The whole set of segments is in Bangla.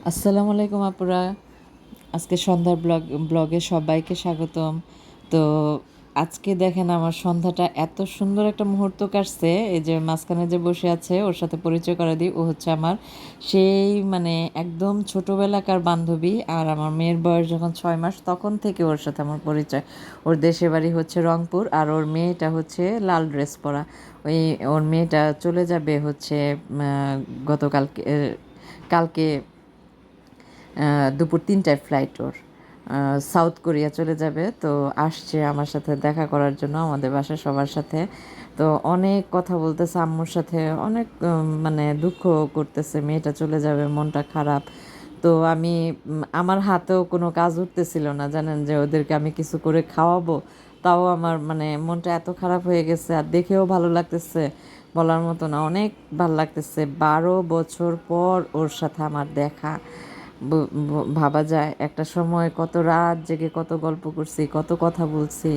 আসসালামু আলাইকুম আপুরা। আজকে সন্ধ্যার ব্লগে সবাইকে স্বাগতম। তো আজকে দেখেন আমার সন্ধ্যাটা এত সুন্দর একটা মুহূর্ত কাটছে। এই যে মাঝখানে যে বসে আছে ওর সাথে পরিচয় করে দিই। ও হচ্ছে আমার সেই মানে একদম ছোটোবেলাকার বান্ধবী। আর আমার মেয়ের বয়স যখন 6 মাস তখন থেকে ওর সাথে আমার পরিচয়। ওর দেশের বাড়ি হচ্ছে রংপুর, আর ওর মেয়েটা হচ্ছে লাল ড্রেস পরা। ওই ওর মেয়েটা চলে যাবে হচ্ছে গতকালকে কালকে দুপুর 3টায় ফ্লাইট ওর। সাউথ কোরিয়া চলে যাবে। তো আসছে আমার সাথে দেখা করার জন্য, আমাদের বাসায় সবার সাথে। তো অনেক কথা বলতেছে আম্মুর সাথে, অনেক মানে দুঃখ করতেছে, মেয়েটা চলে যাবে, মনটা খারাপ। তো আমি আমার হাতেও কোনো কাজ উঠতেছিল না, জানেন, যে ওদেরকে আমি কিছু করে খাওয়াবো। তাও আমার মানে মনটা এত খারাপ হয়ে গেছে, আর দেখেও ভালো লাগতেছে, বলার মতো না, অনেক ভালো লাগতেছে। 12 বছর পর ওর সাথে আমার দেখা। ভাবা যায় একটা সময় কত রাত জেগে কত গল্প করছি, কত কথা বলছি,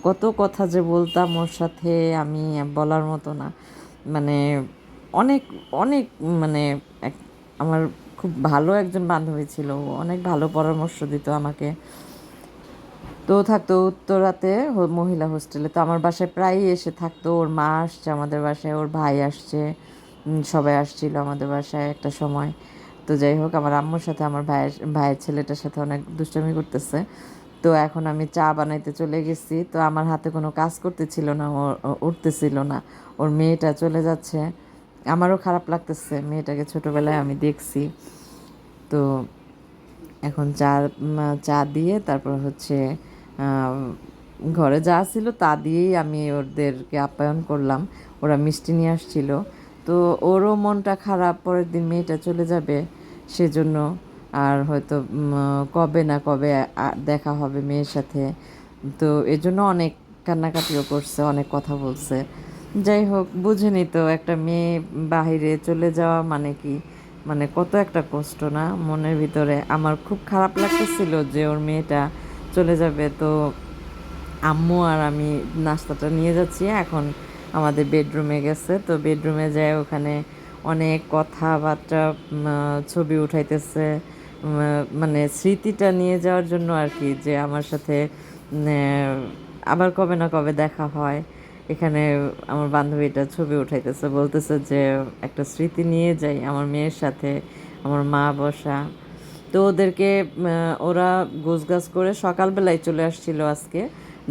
কত কথা যে বলতাম ওর সাথে, আমি বলার মতো না। মানে অনেক অনেক মানে আমার খুব ভালো একজন বান্ধবী ছিল। ও অনেক ভালো পরামর্শ দিত আমাকে। তো ও থাকতো উত্তরাতে মহিলা হোস্টেলে। তো আমার বাসায় প্রায়ই এসে থাকতো। ওর মা আসছে আমাদের বাসায়, ওর ভাই আসছে, সবাই আসছিল আমাদের বাসায় একটা সময়। তো যাই হোক, আমার আম্মুর সাথে আমার ভাইয়ের ছেলেটার সাথে অনেক দুষ্টামি করতেছে। তো এখন আমি চা বানাইতে চলে গেছি। তো আমার হাতে কোনো কাজ করতেছিল না, উঠতেছিল না। ওর মেয়েটা চলে যাচ্ছে, আমারও খারাপ লাগতেছে, মেয়েটাকে ছোটোবেলায় আমি দেখছি। তো এখন চা দিয়ে তারপর হচ্ছে ঘরে যা ছিল তা দিয়েই আমি ওদেরকে আপ্যায়ন করলাম। ওরা মিষ্টি নিয়ে আসছিল। তো ওরও মনটা খারাপ, পরের দিন মেয়েটা চলে যাবে সেজন্য। আর হয়তো কবে না কবে দেখা হবে মেয়ের সাথে। তো এজন্য অনেক কান্নাকাটিও করছে, অনেক কথা বলছে। যাই হোক, বুঝেনি তো, একটা মেয়ে বাহিরে চলে যাওয়া মানে কি, মানে কত একটা কষ্ট না মনের ভিতরে। আমার খুব খারাপ লাগতেছিল যে ওর মেয়েটা চলে যাবে। তো আম্মু আর আমি নাস্তাটা নিয়ে যাচ্ছি এখন, আমাদের বেডরুমে গেছে। তো বেডরুমে যায়, ওখানে অনেক কথাবার্তা, ছবি উঠাইতেছে, মানে স্মৃতিটা নিয়ে যাওয়ার জন্য আর কি, যে আমার সাথে আবার কবে না কবে দেখা হয়। এখানে আমার বান্ধবীটা ছবি উঠাইতেছে, বলতেছে যে একটা স্মৃতি নিয়ে যাই আমার মেয়ের সাথে, আমার মা বসা। তো ওদেরকে ওরা গোছগাছ করে সকালবেলায় চলে আসছিল আজকে,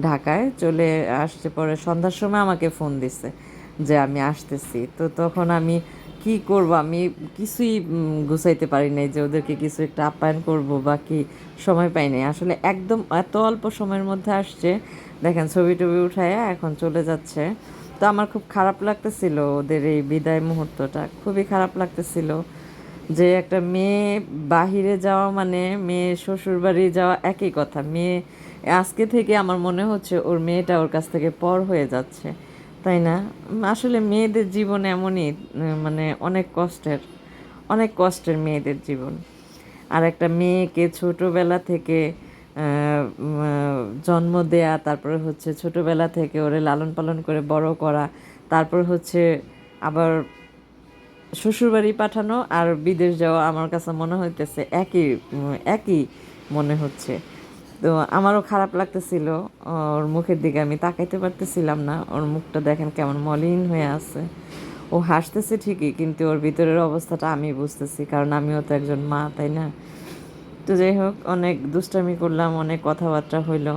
ঢাকায় চলে আসছে। পরে সন্ধ্যার সময় আমাকে ফোন দিছে যে আমি আসতেছি। তো তখন আমি কি করব, আমি কিছুই গুছাইতে পারি নাই যে ওদেরকে কিছু একটা আপ্যায়ন করব বা কি, সময় পাই নাই আসলে। একদম এত অল্প সময়ের মধ্যে আসছে, দেখেন ছবি টবি উঠায় এখন চলে যাচ্ছে। তো আমার খুব খারাপ লাগতেছিল, ওদের এই বিদায় মুহূর্তটা খুবই খারাপ লাগতেছিল। যে একটা মেয়ে বাহিরে যাওয়া মানে মেয়ে শ্বশুরবাড়ি যাওয়া একই কথা। মেয়ে আজকে থেকে আমার মনে হচ্ছে ওর মেয়েটা ওর কাছ থেকে পর হয়ে যাচ্ছে, তাই না? আসলে মেয়েদের জীবন এমনই, মানে অনেক কষ্টের, অনেক কষ্টের মেয়েদের জীবন। আর একটা মেয়েকে ছোটোবেলা থেকে জন্ম দেয়া, তারপরে হচ্ছে ছোটোবেলা থেকে ওরে লালন পালন করে বড় করা, তারপর হচ্ছে আবার শ্বশুরবাড়ি পাঠানো আর বিদেশ যাওয়া, আমার কাছে মনে হইতেছে একই মনে হচ্ছে। তো আমারও খারাপ লাগতেছিল, ওর মুখের দিকে আমি তাকাইতে পারতেছিলাম না। ওর মুখটা দেখেন কেমন মলিন হয়ে আছে। ও হাসতেছে ঠিকই, কিন্তু ওর ভিতরের অবস্থাটা আমি বুঝতেছি, কারণ আমিও তো একজন মা, তাই না? তো যাই হোক, অনেক দুষ্টামি করলাম, অনেক কথাবার্তা হইল।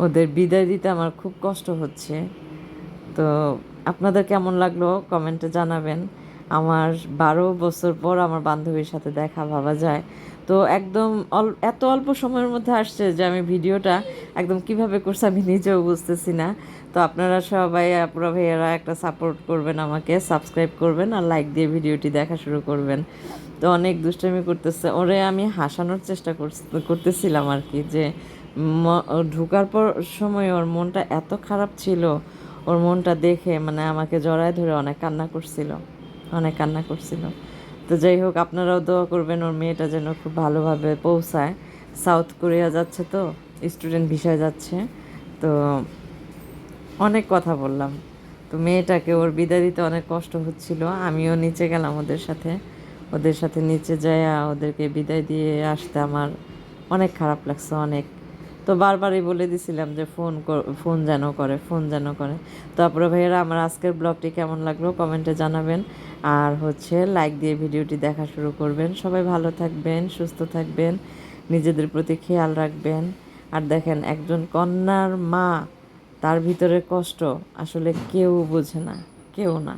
ওদের বিদায় দিতে আমার খুব কষ্ট হচ্ছে। তো আপনাদের কেমন লাগলো কমেন্টে জানাবেন। আমার 12 বছর পর আমার বান্ধবীর সাথে দেখা, ভাবা যায়। তো একদম এত অল্প সময়ের মধ্যে আসছে যে আমি ভিডিওটা একদম কিভাবে করছি আমি নিজেও বুঝতেছি না। তো আপনারা সবাই, আপুরা ভাইয়ারা, একটা সাপোর্ট করবেন, আমাকে সাবস্ক্রাইব করবেন আর লাইক দিয়ে ভিডিওটি দেখা শুরু করবেন। তো অনেক দুষ্টামি করতেছে, ওরে আমি হাসানোর চেষ্টা করতেছিলাম আর কি, যে ঢোকার পর সময় ওর মনটা এত খারাপ ছিল। ওর মনটা দেখে মানে আমাকে জড়ায় ধরে অনেক কান্না করছিল, অনেক কান্না করছিল। তো যাই হোক, আপনারাও দোয়া করবেন ওর মেয়েটা যেন খুব ভালোভাবে পৌঁছায়। সাউথ কোরিয়া যাচ্ছে, তো স্টুডেন্ট ভিসায় যাচ্ছে। তো অনেক কথা বললাম। তো মেয়েটাকে ওর বিদায় দিতে অনেক কষ্ট হচ্ছিল, আমিও নিচে গেলাম ওদের সাথে, ওদের সাথে নিচে যাইয়া ওদেরকে বিদায় দিয়ে আসতে আমার অনেক খারাপ লাগছে, অনেক। তো বারবারই বলে দিছিলাম যে ফোন যেন করে। তারপরে ভাইয়েরা, আমার আজকের ব্লগটি কেমন লাগলো কমেন্টে জানাবেন, আর লাইক দিয়ে ভিডিওটি দেখা শুরু করবেন। সবাই ভালো থাকবেন, সুস্থ থাকবেন, নিজেদের প্রতি খেয়াল রাখবেন। আর দেখেন, একজন কন্যার মা, তার ভিতরে কষ্ট আসলে কেউ বোঝে না, কেউ না।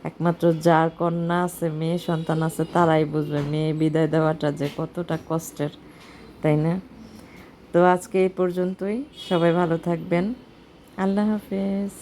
একমাত্র যার কন্যা আছে, মেয়ে সন্তান আছে, তারাই বুঝবে মেয়ে বিদায় দেওয়াটা যে কতটা কষ্টের, তাই না? তো আজকে এই পর্যন্তই। সবাই ভালো থাকবেন। আল্লাহ হাফেজ।